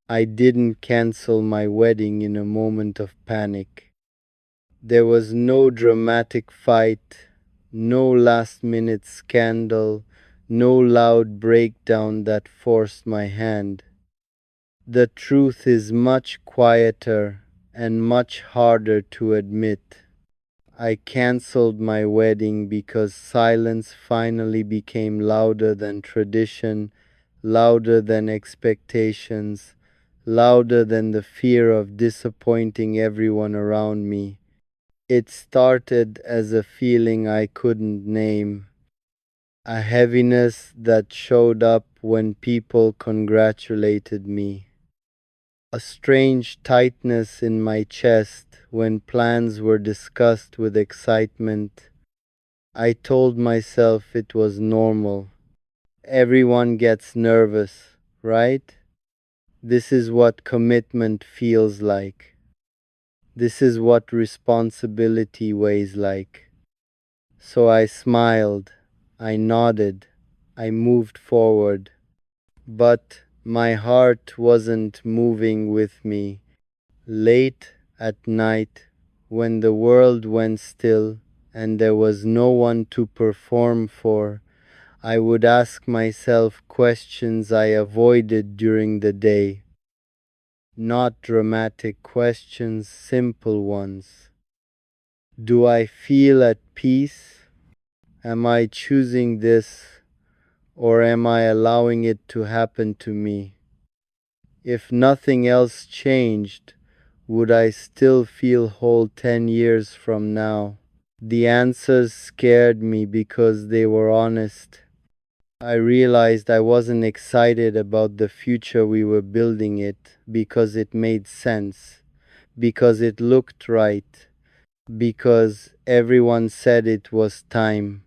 I didn't cancel my wedding in a moment of panic. There was no dramatic fight, no last minute scandal, no loud breakdown that forced my hand. The truth is much quieter and much harder to admit. I cancelled my wedding because silence finally became louder than tradition, louder than expectations, louder than the fear of disappointing everyone around me. It started as a feeling I couldn't name, a heaviness that showed up when people congratulated me, a strange tightness in my chest when plans were discussed with excitement. I told myself it was normal. Everyone gets nervous, right? This is what commitment feels like. This is what responsibility weighs like. So I smiled, I nodded, I moved forward. But my heart wasn't moving with me. Late at night, when the world went still and there was no one to perform for, I would ask myself questions I avoided during the day. Not dramatic questions, simple ones. Do I feel at peace? Am I choosing this, or am I allowing it to happen to me? If nothing else changed, would I still feel whole 10 years from now? The answers scared me because they were honest. I realized I wasn't excited about the future we were building it because it made sense, because it looked right, because everyone said it was time.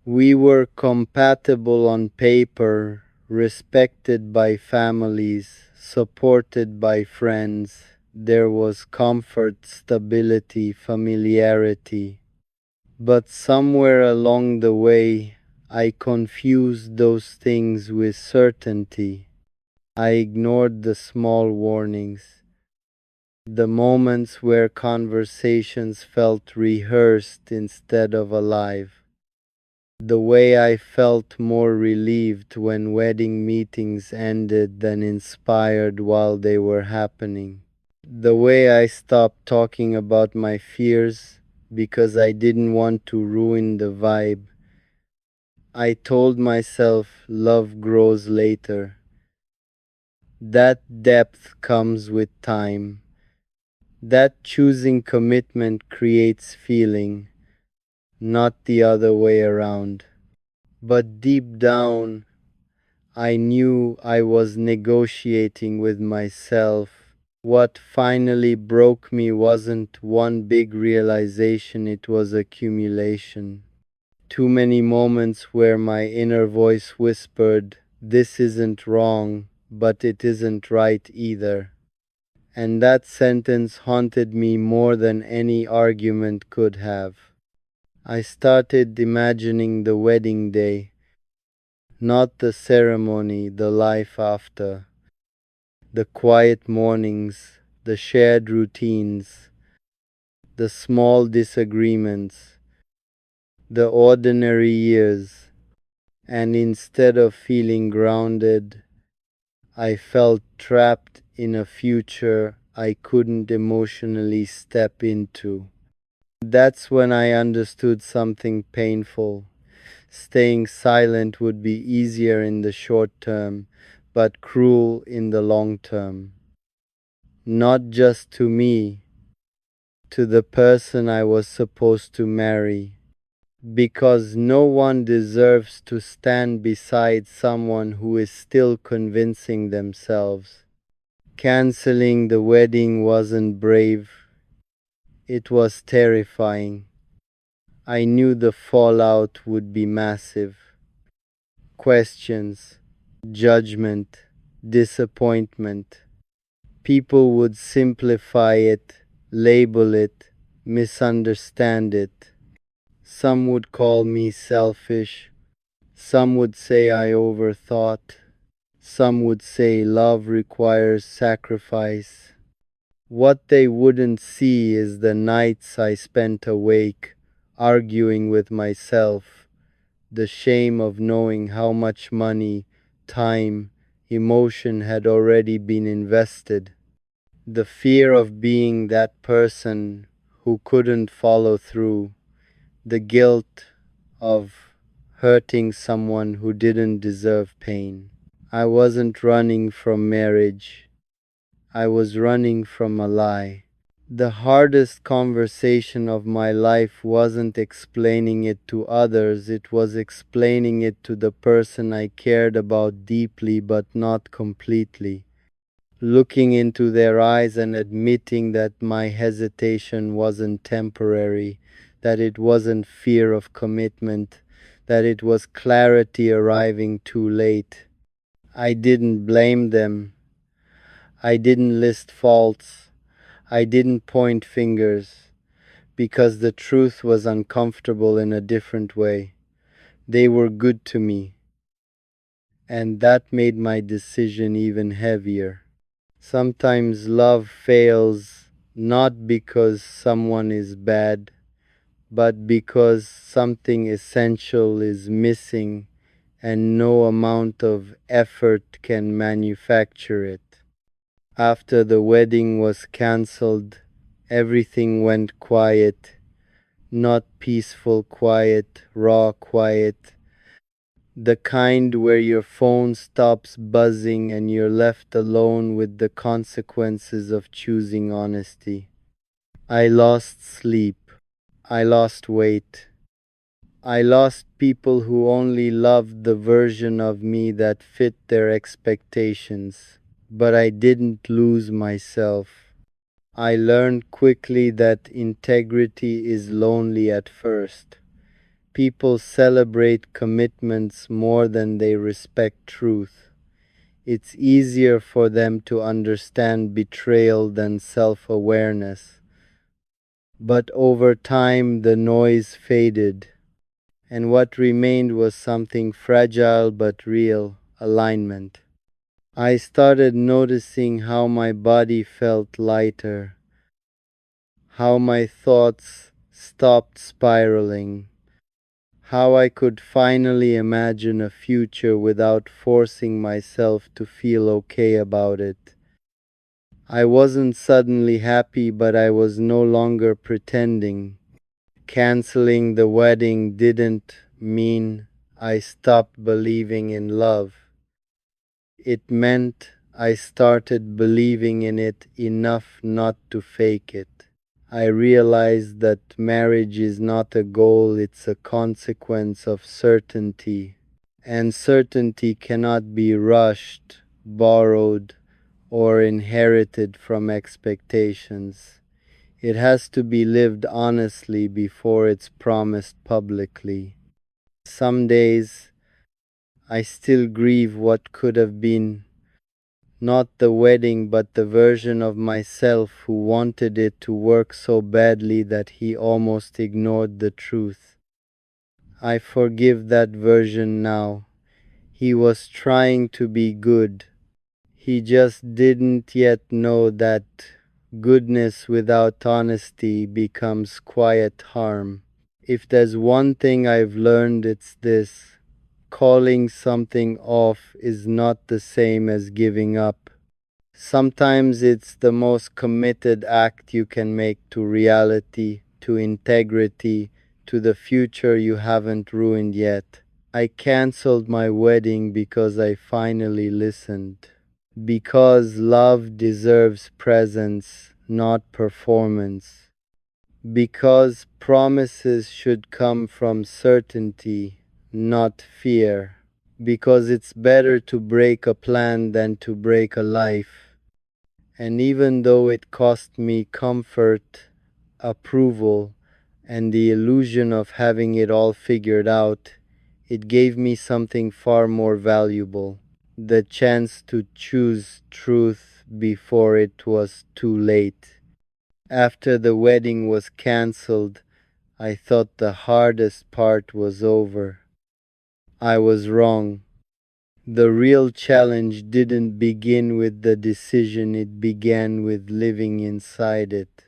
We were compatible on paper, respected by families, supported by friends. There was comfort, stability, familiarity. But somewhere along the way, I confused those things with certainty. I ignored the small warnings, the moments where conversations felt rehearsed instead of alive. The way I felt more relieved when wedding meetings ended than inspired while they were happening. The way I stopped talking about my fears because I didn't want to ruin the vibe. I told myself love grows later. That depth comes with time. That choosing commitment creates feeling, not the other way around. But deep down, I knew I was negotiating with myself. What finally broke me wasn't one big realization, it was accumulation. Too many moments where my inner voice whispered, "This isn't wrong, but it isn't right either." And that sentence haunted me more than any argument could have. I started imagining the wedding day, not the ceremony, the life after, the quiet mornings, the shared routines, the small disagreements, the ordinary years. And instead of feeling grounded, I felt trapped in a future I couldn't emotionally step into. That's when I understood something painful. Staying silent would be easier in the short term, but cruel in the long term. Not just to me, to the person I was supposed to marry. Because no one deserves to stand beside someone who is still convincing themselves. Canceling the wedding wasn't brave, it was terrifying. I knew the fallout would be massive. Questions, judgment, disappointment. People would simplify it, label it, misunderstand it. Some would call me selfish. Some would say I overthought. Some would say love requires sacrifice. What they wouldn't see is the nights I spent awake, arguing with myself, the shame of knowing how much money, time, emotion had already been invested, the fear of being that person who couldn't follow through, the guilt of hurting someone who didn't deserve pain. I wasn't running from marriage, I was running from a lie. The hardest conversation of my life wasn't explaining it to others, it was explaining it to the person I cared about deeply but not completely. Looking into their eyes and admitting that my hesitation wasn't temporary, that it wasn't fear of commitment, that it was clarity arriving too late. I didn't blame them. I didn't list faults. I didn't point fingers, because the truth was uncomfortable in a different way. They were good to me, and that made my decision even heavier. Sometimes love fails not because someone is bad, but because something essential is missing and no amount of effort can manufacture it. After the wedding was cancelled, everything went quiet. Not peaceful quiet, raw quiet. The kind where your phone stops buzzing and you're left alone with the consequences of choosing honesty. I lost sleep. I lost weight. I lost people who only loved the version of me that fit their expectations. But I didn't lose myself. I learned quickly that integrity is lonely at first. People celebrate commitments more than they respect truth. It's easier for them to understand betrayal than self-awareness. But over time the noise faded, and what remained was something fragile but real: alignment. I started noticing how my body felt lighter, how my thoughts stopped spiraling, how I could finally imagine a future without forcing myself to feel okay about it. I wasn't suddenly happy, but I was no longer pretending. Canceling the wedding didn't mean I stopped believing in love. It meant I started believing in it enough not to fake it. I realized that marriage is not a goal, it's a consequence of certainty. And certainty cannot be rushed, borrowed, or inherited from expectations. It has to be lived honestly before it's promised publicly. Some days I still grieve what could have been. Not the wedding, but the version of myself who wanted it to work so badly that he almost ignored the truth. I forgive that version now. He was trying to be good. He just didn't yet know that goodness without honesty becomes quiet harm. If there's one thing I've learned, it's this: calling something off is not the same as giving up. Sometimes it's the most committed act you can make to reality, to integrity, to the future you haven't ruined yet. I cancelled my wedding because I finally listened. Because love deserves presence, not performance. Because promises should come from certainty, not fear. Because it's better to break a plan than to break a life. And even though it cost me comfort, approval, and the illusion of having it all figured out, it gave me something far more valuable: the chance to choose truth before it was too late. After the wedding was cancelled, I thought the hardest part was over. I was wrong. The real challenge didn't begin with the decision, it began with living inside it.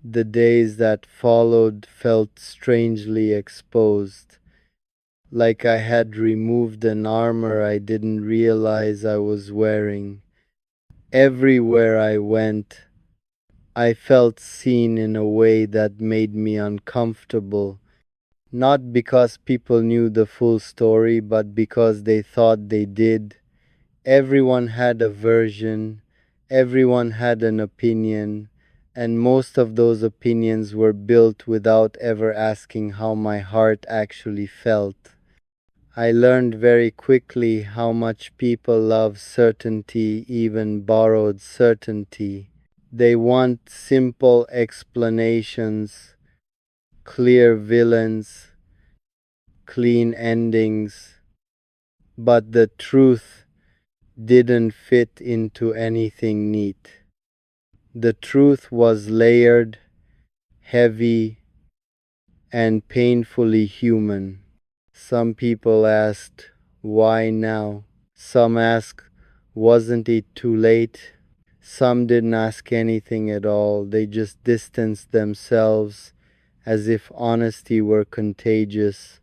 The days that followed felt strangely exposed, like I had removed an armor I didn't realize I was wearing. Everywhere I went, I felt seen in a way that made me uncomfortable, not because people knew the full story, but because they thought they did. Everyone had a version, everyone had an opinion, and most of those opinions were built without ever asking how my heart actually felt. I learned very quickly how much people love certainty, even borrowed certainty. They want simple explanations, clear villains, clean endings, but the truth didn't fit into anything neat. The truth was layered, heavy, and painfully human. Some people asked, why now? Some asked, wasn't it too late? Some didn't ask anything at all. They just distanced themselves as if honesty were contagious.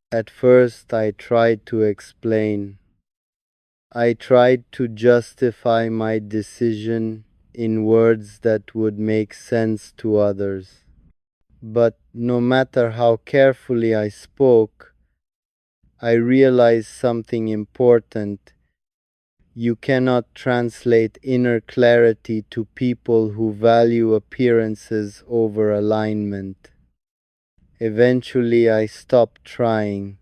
At first, I tried to explain. I tried to justify my decision in words that would make sense to others. But no matter how carefully I spoke, I realized something important. You cannot translate inner clarity to people who value appearances over alignment. Eventually, I stopped trying.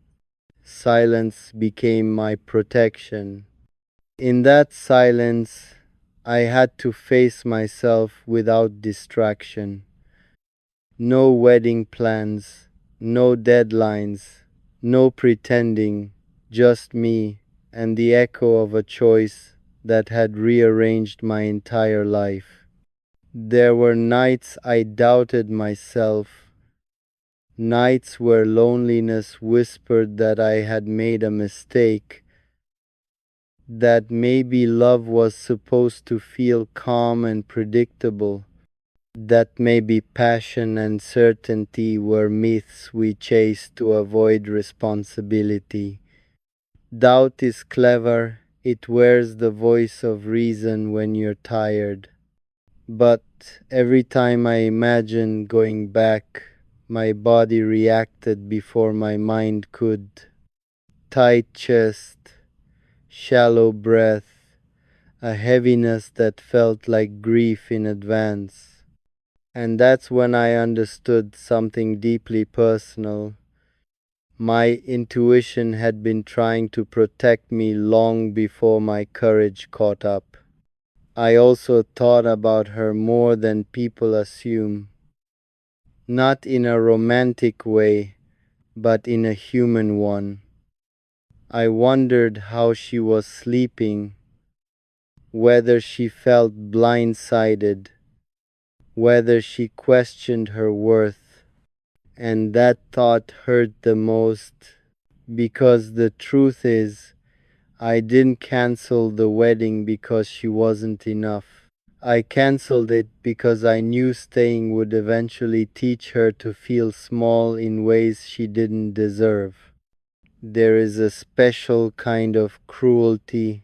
Silence became my protection. In that silence, I had to face myself without distraction. No wedding plans, no deadlines, no pretending, just me and the echo of a choice that had rearranged my entire life. There were nights I doubted myself, nights where loneliness whispered that I had made a mistake, that maybe love was supposed to feel calm and predictable, that maybe passion and certainty were myths we chased to avoid responsibility. Doubt is clever, it wears the voice of reason when you're tired. But every time I imagined going back, my body reacted before my mind could. Tight chest, shallow breath, a heaviness that felt like grief in advance. And that's when I understood something deeply personal. My intuition had been trying to protect me long before my courage caught up. I also thought about her more than people assume. Not in a romantic way, but in a human one. I wondered how she was sleeping, whether she felt blindsided, whether she questioned her worth. And that thought hurt the most, because the truth is, I didn't cancel the wedding because she wasn't enough. I canceled it because I knew staying would eventually teach her to feel small in ways she didn't deserve. There is a special kind of cruelty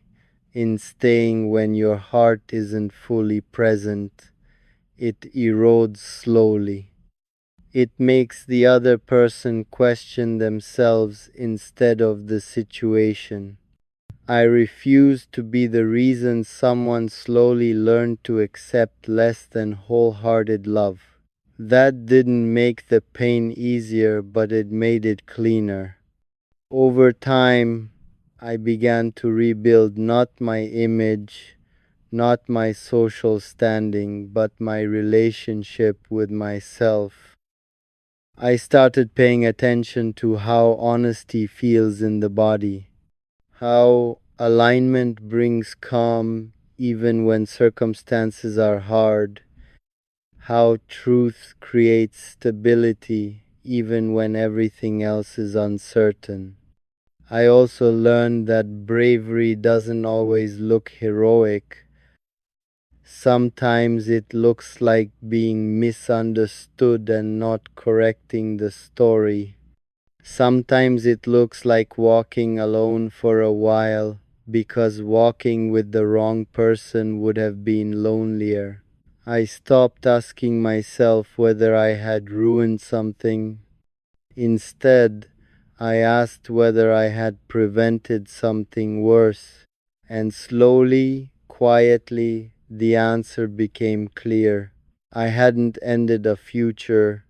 in staying when your heart isn't fully present. It erodes slowly. It makes the other person question themselves instead of the situation. I refuse to be the reason someone slowly learned to accept less than wholehearted love. That didn't make the pain easier, but it made it cleaner. Over time, I began to rebuild not my image, not my social standing, but my relationship with myself. I started paying attention to how honesty feels in the body, how alignment brings calm even when circumstances are hard, how truth creates stability even when everything else is uncertain. I also learned that bravery doesn't always look heroic. Sometimes it looks like being misunderstood and not correcting the story. Sometimes it looks like walking alone for a while, because walking with the wrong person would have been lonelier. I stopped asking myself whether I had ruined something. Instead, I asked whether I had prevented something worse. And slowly, quietly, the answer became clear. I hadn't ended a future.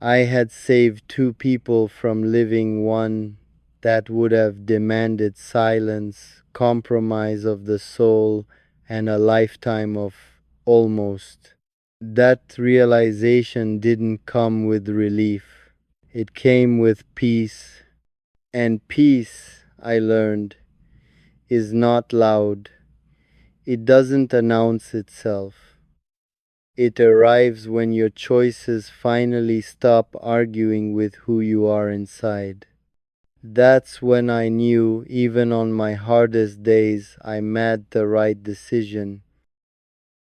I had saved two people from living one that would have demanded silence, compromise of the soul, and a lifetime of almost. That realization didn't come with relief. It came with peace. And peace, I learned, is not loud. It doesn't announce itself. It arrives when your choices finally stop arguing with who you are inside. That's when I knew, even on my hardest days, I made the right decision.